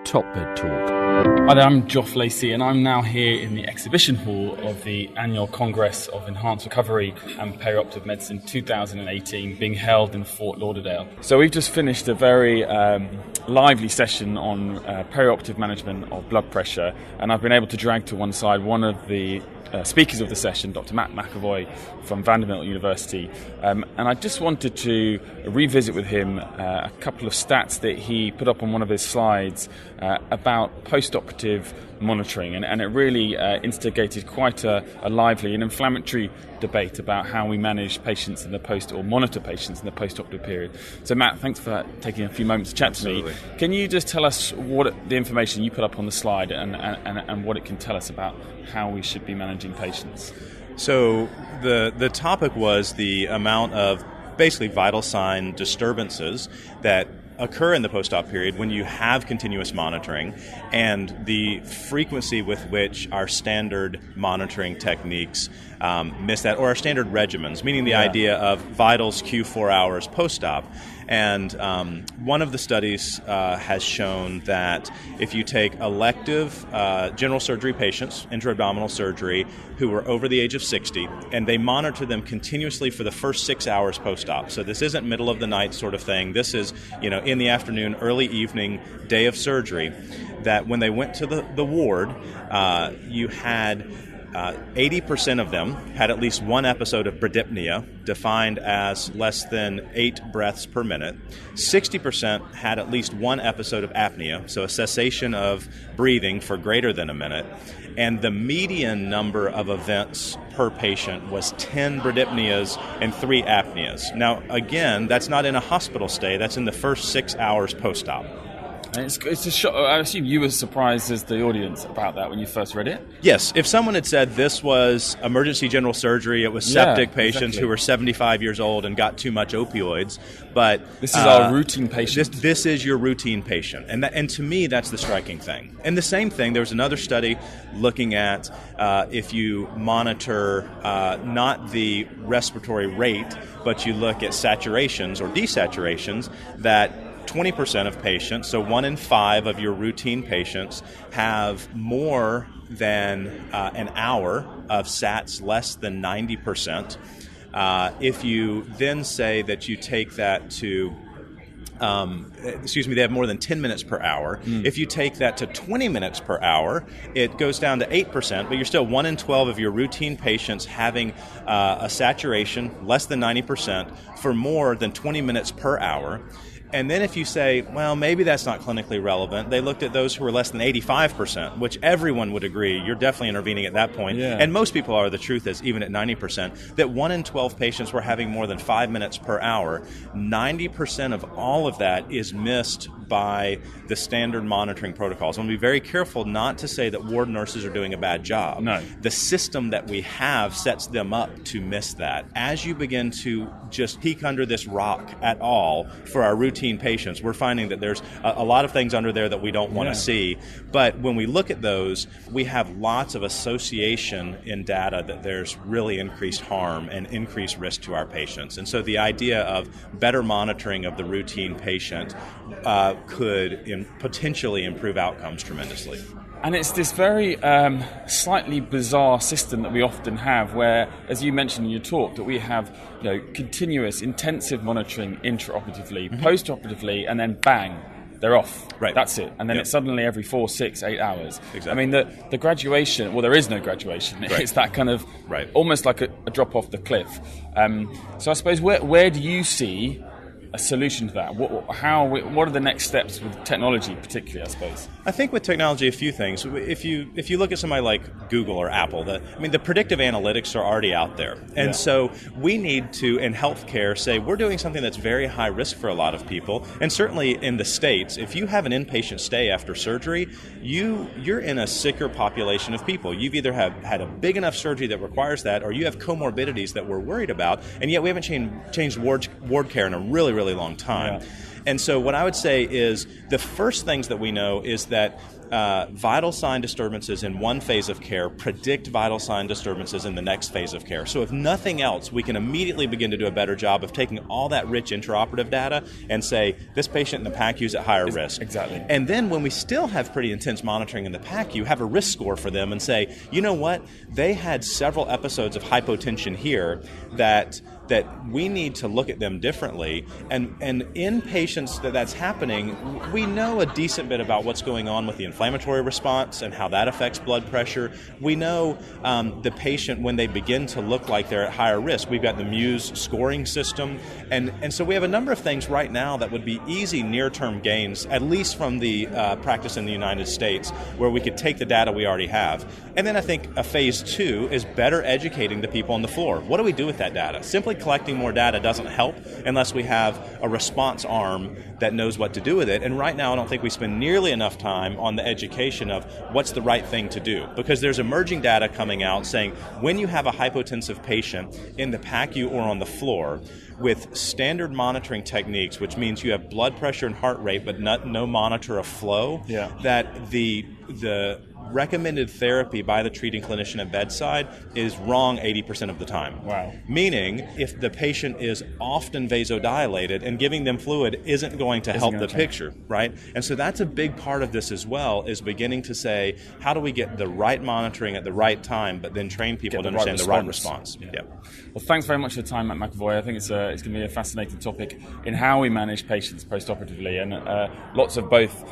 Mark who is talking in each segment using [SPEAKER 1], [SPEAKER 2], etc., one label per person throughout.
[SPEAKER 1] Top Bed Talk.
[SPEAKER 2] Hi there, I'm Joff Lacey, and I'm now here in the exhibition hall of the annual Congress of Enhanced Recovery and Perioperative Medicine 2018 being held in Fort Lauderdale. So we've just finished a very lively session on perioperative management of blood pressure, and I've been able to drag to one side one of the speakers of the session, Dr. Matt McEvoy from Vanderbilt University, and I just wanted to revisit with him a couple of stats that he put up on one of his slides about post-operative monitoring, and it really instigated quite a lively and inflammatory debate about how we manage patients in the monitor patients in the post-operative period. So Matt, thanks for taking a few moments to chat to me. Can you just tell us what the information you put up on the slide and what it can tell us about how we should be managing patients?
[SPEAKER 3] So the topic was the amount of basically vital sign disturbances that occur in the post-op period when you have continuous monitoring, and the frequency with which our standard monitoring techniques miss that, or our standard regimens, meaning the idea of vitals Q4 hours post-op. And one of the studies has shown that if you take elective general surgery patients, intra-abdominal surgery, who were over the age of 60, and they monitor them continuously for the first 6 hours post-op. So this isn't middle of the night sort of thing. This is, in the afternoon, early evening, day of surgery, that when they went to the ward, you had 80% of them had at least one episode of bradypnea, defined as less than 8 breaths per minute. 60% had at least one episode of apnea, so a cessation of breathing for greater than a minute. And the median number of events per patient was 10 bradypnias and 3 apneas. Now, again, that's not in a hospital stay. That's in the first 6 hours post-op.
[SPEAKER 2] And it's a shock. I assume you were surprised as the audience about that when you first read it?
[SPEAKER 3] Yes. If someone had said this was emergency general surgery, it was septic patients who were 75 years old and got too much opioids, but
[SPEAKER 2] this is our routine patient.
[SPEAKER 3] This is your routine patient, and to me, that's the striking thing. And the same thing, there was another study looking at if you monitor not the respiratory rate, but you look at saturations or desaturations, that 20% of patients, so 1 in 5 of your routine patients, have more than an hour of SATs less than 90%. If you then say that you take that to they have more than 10 minutes per hour. If you take that to 20 minutes per hour, it goes down to 8%, but you're still 1 in 12 of your routine patients having a saturation less than 90% for more than 20 minutes per hour. And then if you say, well, maybe that's not clinically relevant, they looked at those who were less than 85%, which everyone would agree, you're definitely intervening at that point. Yeah. And most people are. The truth is, even at 90%, that 1 in 12 patients were having more than 5 minutes per hour. 90% of all of that is missed by the standard monitoring protocols. I want to be very careful not to say that ward nurses are doing a bad job.
[SPEAKER 2] No.
[SPEAKER 3] The system that we have sets them up to miss that. As you begin to just peek under this rock at all for our routine patients, we're finding that there's a lot of things under there that we don't want to see. But when we look at those, we have lots of association in data that there's really increased harm and increased risk to our patients. And so the idea of better monitoring of the routine patient could potentially improve outcomes tremendously.
[SPEAKER 2] And it's this very slightly bizarre system that we often have where, as you mentioned in your talk, that we have continuous intensive monitoring intraoperatively, postoperatively, and then bang, they're off.
[SPEAKER 3] Right.
[SPEAKER 2] That's it. And then it's suddenly every 4, 6, 8 hours. Exactly. I mean, the graduation, well, there is no graduation. Right. It's that kind of almost like a drop off the cliff. So I suppose where do you see a solution to that? What are the next steps with technology, particularly, I suppose?
[SPEAKER 3] I think with technology, a few things. If you look at somebody like Google or Apple, the predictive analytics are already out there. And so we need to, in healthcare, say we're doing something that's very high risk for a lot of people. And certainly in the States, if you have an inpatient stay after surgery, you're in a sicker population of people. You've either had a big enough surgery that requires that, or you have comorbidities that we're worried about, and yet we haven't changed ward care in a really, really long time. And so what I would say is the first things that we know is that vital sign disturbances in one phase of care predict vital sign disturbances in the next phase of care. So if nothing else, we can immediately begin to do a better job of taking all that rich intraoperative data and say, this patient in the PACU is at higher risk.
[SPEAKER 2] Exactly.
[SPEAKER 3] And then when we still have pretty intense monitoring in the PACU, have a risk score for them and say, you know what, they had several episodes of hypotension here that we need to look at them differently. And in patients that's happening, we know a decent bit about what's going on with the inflammatory response and how that affects blood pressure. We know the patient, when they begin to look like they're at higher risk, we've got the Muse scoring system. And so we have a number of things right now that would be easy near-term gains, at least from the practice in the United States, where we could take the data we already have. And then I think a phase 2 is better educating the people on the floor. What do we do with that data? Simply collecting more data doesn't help unless we have a response arm that knows what to do with it. And right now I don't think we spend nearly enough time on the education of what's the right thing to do, because there's emerging data coming out saying when you have a hypotensive patient in the PACU or on the floor with standard monitoring techniques, which means you have blood pressure and heart rate but no monitor of flow, that the recommended therapy by the treating clinician at bedside is wrong 80% of the time.
[SPEAKER 2] Wow.
[SPEAKER 3] Meaning, if the patient is often vasodilated and giving them fluid isn't going to help the picture, right? And so that's a big part of this as well, is beginning to say, how do we get the right monitoring at the right time, but then train people to understand the right response?
[SPEAKER 2] Yeah. Well, thanks very much for your time, Matt McEvoy. I think it's going to be a fascinating topic in how we manage patients post-operatively, and lots of both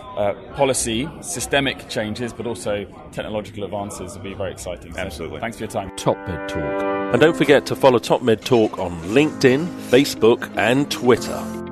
[SPEAKER 2] policy, systemic changes, but also technological advances will be very exciting. So
[SPEAKER 3] absolutely.
[SPEAKER 2] Thanks for your time.
[SPEAKER 1] Top Med Talk. And don't forget to follow Top Med Talk on LinkedIn, Facebook and Twitter.